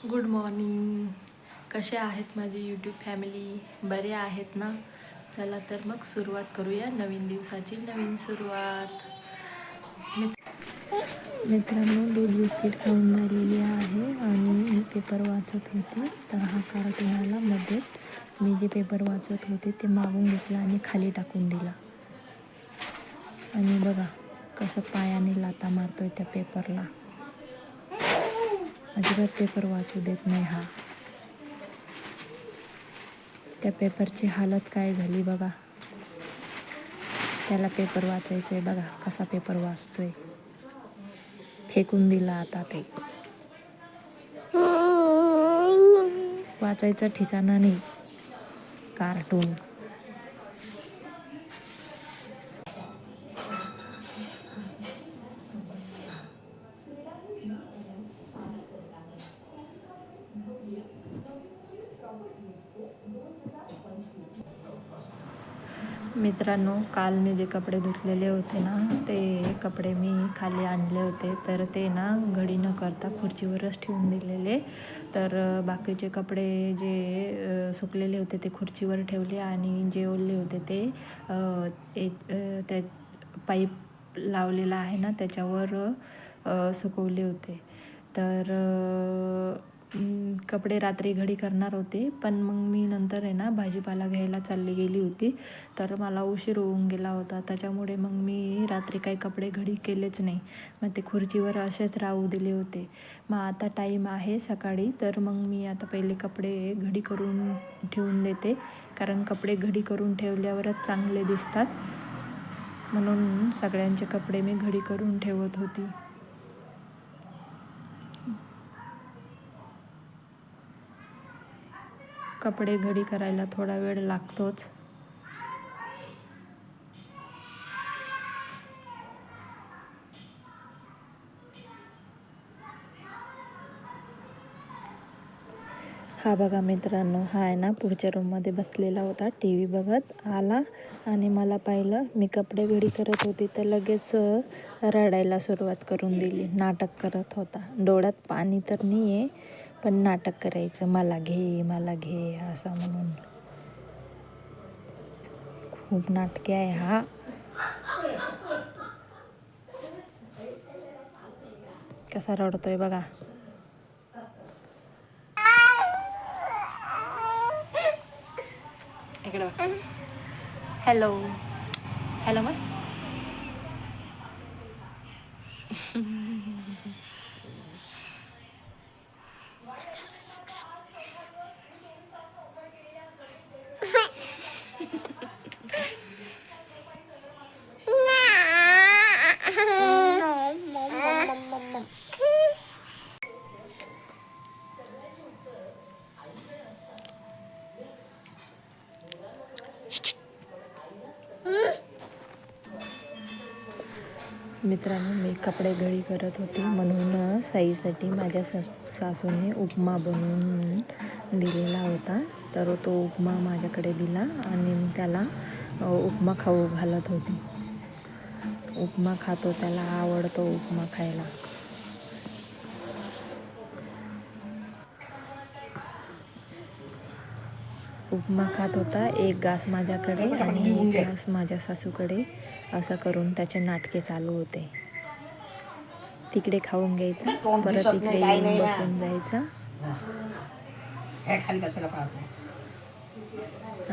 Good morning. कसे आहेत माझी यूट्यूब फॅमिली? बरे आहेत ना? चला तर मग सुरुवात करूया नवीन दिवसाची नवीन सुरुवात. मित्रांनो, दूध बिस्किट खाऊन झालेली आहे आणि मी पेपर वाचत होते. तर हा कार्टून आला मध्येच. मी जे पेपर वाचत होते ते मागून घेतला आणि खाली टाकून दिला. आणि बघा कसं पायाने लाता मारतोय त्या पेपरला. अजिबात पेपर वाचू देत नाही हा. त्या पेपरची हालत काय झाली बघा. त्याला पेपर वाचायचंय, बघा कसा पेपर वाचतोय. फेकून दिला आता ते. वाचायचं ठिकाणा नाही कार्टून. मित्रांनो, काल मी जे कपडे धुतलेले होते ना, ते कपडे मी खाली आणले होते. तर ते ना घडी न करता खुर्चीवरच ठेवून दिलेले. तर बाकीचे कपडे जे सुकलेले होते ते खुर्चीवर ठेवले आणि जे ओले होते ते त्या पाईप लावलेला आहे ना त्याच्यावर सुकवले होते. तर कपडे रात्री घडी करणार होते, पण मग मी नंतर आहे ना भाजीपाला घ्यायला चालली गेली होती. तर मला उशीर होऊन गेला होता, त्याच्यामुळे मग मी रात्री काही कपडे घडी केलेच नाही. मग ते खुर्चीवर असेच राहू दिले होते. मग आता टाईम आहे सकाळी, तर मग मी आता पहिले कपडे घडी करून ठेवून देते. कारण कपडे घडी करून ठेवल्यावरच चांगले दिसतात, म्हणून सगळ्यांचे कपडे मी घडी करून ठेवत होती. कपडे घडी करायला थोडा वेळ लागतोच. हा बघा मित्रांनो, हा आहे ना पुढच्या रूममध्ये बसलेला होता, टी व्ही बघत आला आणि मला पाहिलं मी कपडे घडी करत होती तर लगेच रडायला सुरुवात करून दिली. नाटक करत होता. डोळ्यात पाणी तर नाही आहे, पण नाटक करायचं, मला घे मला घे असं म्हणून. खूप नाटके आहे हा. कसा रडतोय बघा. इकडे हॅलो हॅलो मग मित्रांनो, मी कपडे घडी करत होती म्हणून साईसाठी माझ्या सासूने उपमा बनवून दिलेला होता. तर तो उपमा माझ्याकडे दिला आणि मी त्याला उपमा खाऊ घालत होती. उपमा खातो, त्याला आवडतो उपमा खायला. उपमा खात होता. एक घास माझ्याकडे आणि एक घास माझ्या सासूकडे, असं करून त्याचे नाटके चालू होते. तिकडे खाऊन घ्यायचा, परत इकडे येऊन बसून जायचा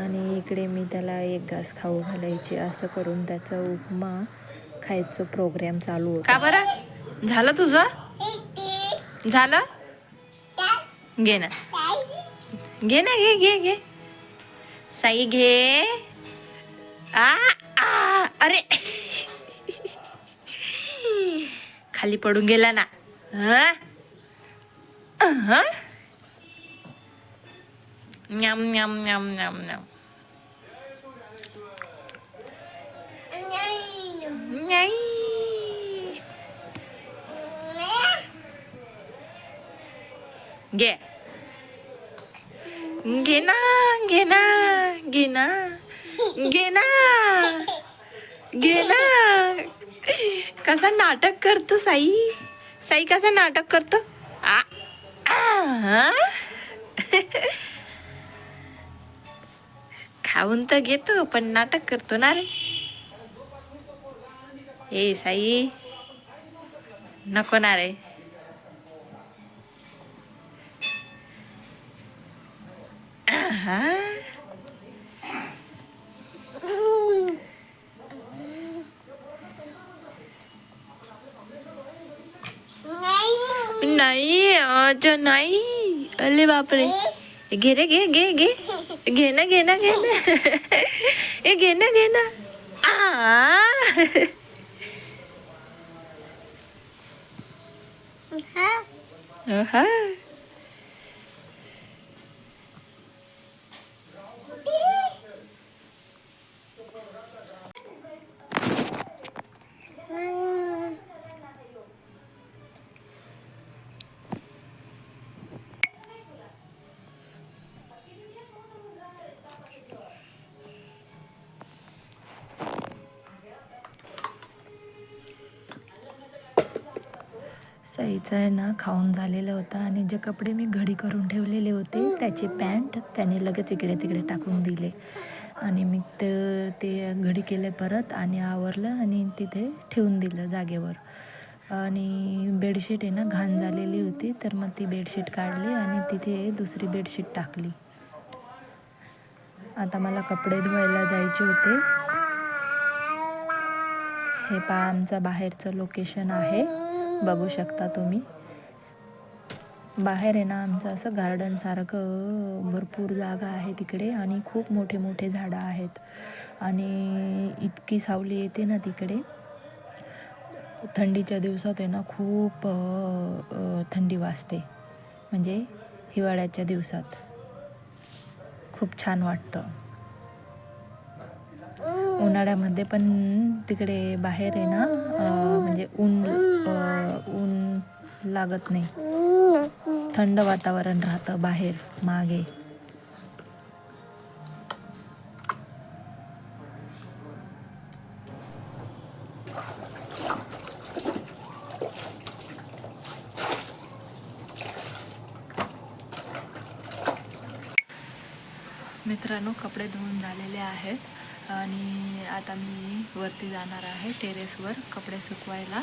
आणि इकडे मी त्याला एक घास खाऊ घालायचे. असं करून त्याचा उपमा खायचं प्रोग्राम चालू होता. का बरं झालं तुझं? झालं? घे ना घे ना घे घे घे साई घे. अरे खाली पडून गेला ना. न्याम न्याम न्याम न्याम न्याम. घे घे ना घे ना घे ना घे ना घे ना. कसा नाटक करतो साई. साई कसा नाटक करतो. खाऊन तर घेतो पण नाटक करतो ना रे. ए साई नको ना रे. हा नाही अच्छा नाही. अरे बापरे. घे रे घे घे घे घे ना घे ना घे ना. ए घे ना घे ना. हा साईचं आहे ना खाऊन झालेलं होतं आणि जे कपडे मी घडी करून ठेवलेले होते त्याचे पॅन्ट त्याने लगेच इकडे तिकडे टाकून दिले आणि मी ते घडी केले परत आणि आवरलं आणि तिथे ठेवून दिलं जागेवर. आणि बेडशीट आहे ना घाण झालेली होती तर मग ती बेडशीट काढली आणि तिथे दुसरी बेडशीट टाकली. आता मला कपडे धुवायला जायचे होते. हे पहा आमचं बाहेरचं लोकेशन आहे, बघू शकता तुम्ही. बाहेर आहे ना आमचं असं गार्डनसारखं भरपूर जागा आहे तिकडे आणि खूप मोठे मोठे झाडं आहेत आणि इतकी सावली येते ना तिकडे. थंडीच्या दिवसात आहे ना खूप थंडी वाजते, म्हणजे हिवाळ्याच्या दिवसात खूप छान वाटतं. उन्हाळ्यामध्ये पण तिकडे बाहेर आहे ना म्हणजे ऊन लागत नाही, थंड वातावरण राहतं बाहेर मागे. मित्रांनो कपडे धुवून झालेले आहेत आणि आता मी वरती जाणार आहे टेरेसवर कपडे सुकवायला.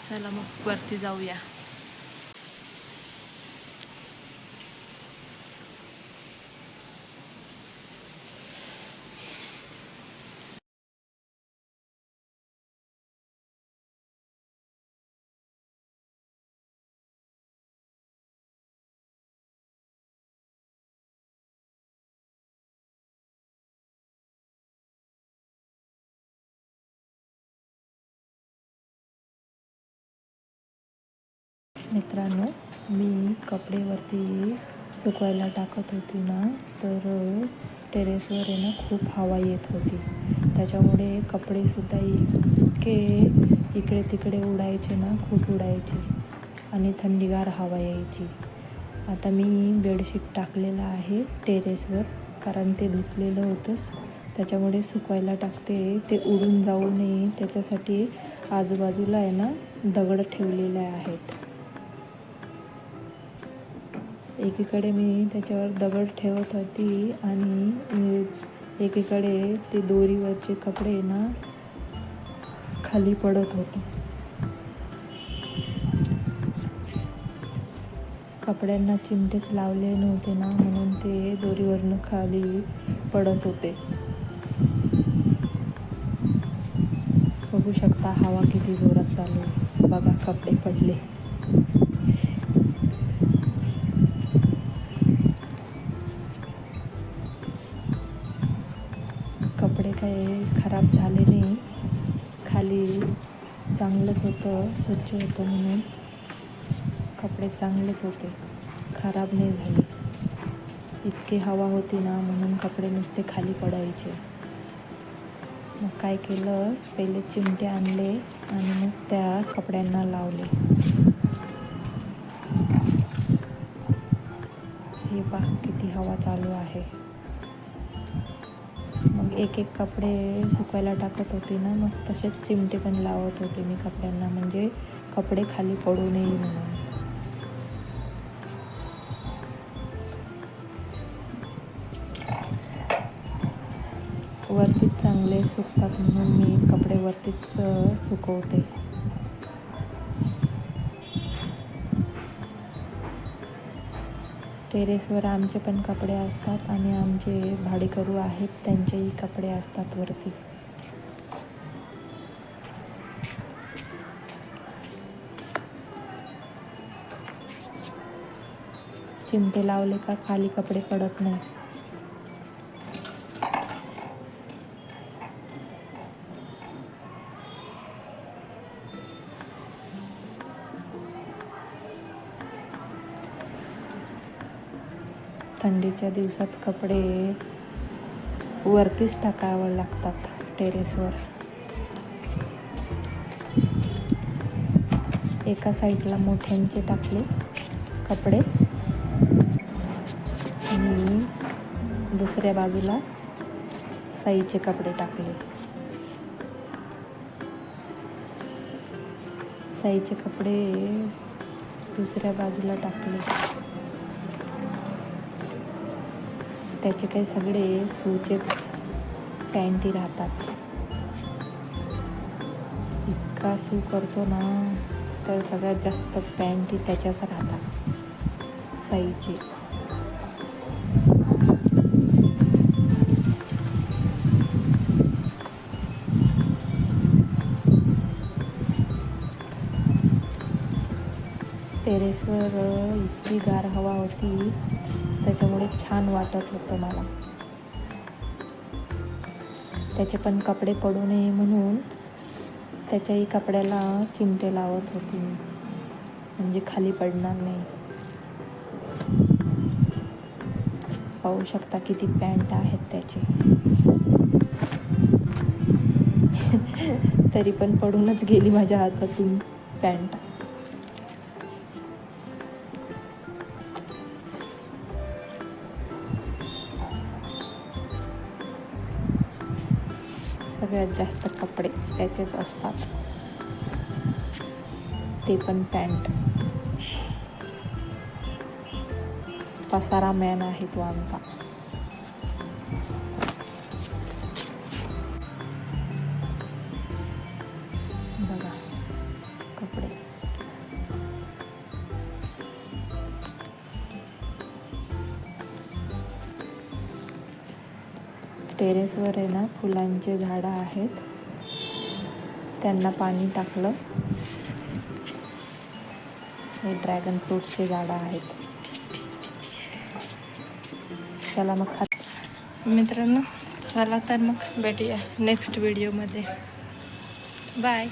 चला मग वरती जाऊया. मित्रांनो मी कपडेवरती सुकवायला टाकत होती ना तर टेरेसवर आहे ना खूप हवा येत होती, त्याच्यामुळे कपडेसुद्धा इतके इकडे तिकडे उडायचे ना, खूप उडायचे आणि थंडीगार हवा यायची. आता मी बेडशीट टाकलेलं आहे टेरेसवर, कारण ते धुतलेलं होतंच, त्याच्यामुळे सुकवायला टाकते. ते उडून जाऊ नये त्याच्यासाठी आजूबाजूला आहे ना दगड ठेवलेले आहेत. एकीकडे मी त्याच्यावर दगड ठेवत होती आणि एकीकडे ते दोरीवरचे कपडे ना खाली पडत होते. कपड्यांना चिमटेच लावले नव्हते ना, म्हणून ते दोरीवरनं खाली पडत होते. बघू शकता हवा किती जोरात चालू आहे. बघा कपडे पडले. कपडे काही खराब झाले नाही, खाली चांगलंच होतं, स्वच्छ होतं म्हणून कपडे चांगलेच होते, खराब नाही झाले. इतकी हवा होती ना म्हणून कपडे नुसते खाली पडायचे. मग काय केलं, पहिले चिमटे आणले आणि मग त्या कपड्यांना लावले. हे पहा किती हवा चालू आहे. मग एक एक कपडे सुकायला टाकत होते ना, मग तसेच चिमटे पण लावत होते मी कपड्यांना, म्हणजे कपडे खाली पडू नये म्हणून. वरतीच चांगले सुकतात म्हणून मी कपडे वरतीच सुकवते. टेरेसवर आमचे पण कपडे असतात आणि आमचे भाडेकरू आहेत त्यांचेही कपडे असतात वरती. चिमटे लावले का खाली कपडे पडत नाही. थंडीच्या दिवसात कपडे वरतीच टाकावं लागतात टेरेसवर. एका साईडला मोठ्यांचे टाकले कपडे आणि दुसऱ्या बाजूला साईचे कपडे टाकले. साईचे कपडे दुसऱ्या बाजूला टाकले. त्याचे काही सगळे सूचेच पॅन्टी राहतात. इतका सू करतो ना, तर सगळ्यात जास्त पॅन्टी त्याच्याच राहतात साईचे. टेरेसवर इतकी गार हवा होती, त्याच्यामुळे छान वाटत होतं मला. त्याचे पण कपडे पडू नये म्हणून त्याच्याही कपड्याला चिमटे लावत होती मी, म्हणजे खाली पडणार नाही. पाहू शकता किती पॅन्ट आहेत त्याचे. तरी पण पडूनच गेली माझ्या हातातून पॅन्ट. सगळ्यात जास्त कपडे त्याचेच असतात, ते पण पॅन्ट. पसारा मॅन आहे तो आमचा. बघा कपडे. टेरेसवर आहे ना फुलांचे झाडं आहेत, त्यांना पाणी टाकलं. हे ड्रॅगन फ्रूटचे झाडं आहेत. चला मग मित्रांनो, चला तर मग भेटूया नेक्स्ट व्हिडिओमध्ये. बाय.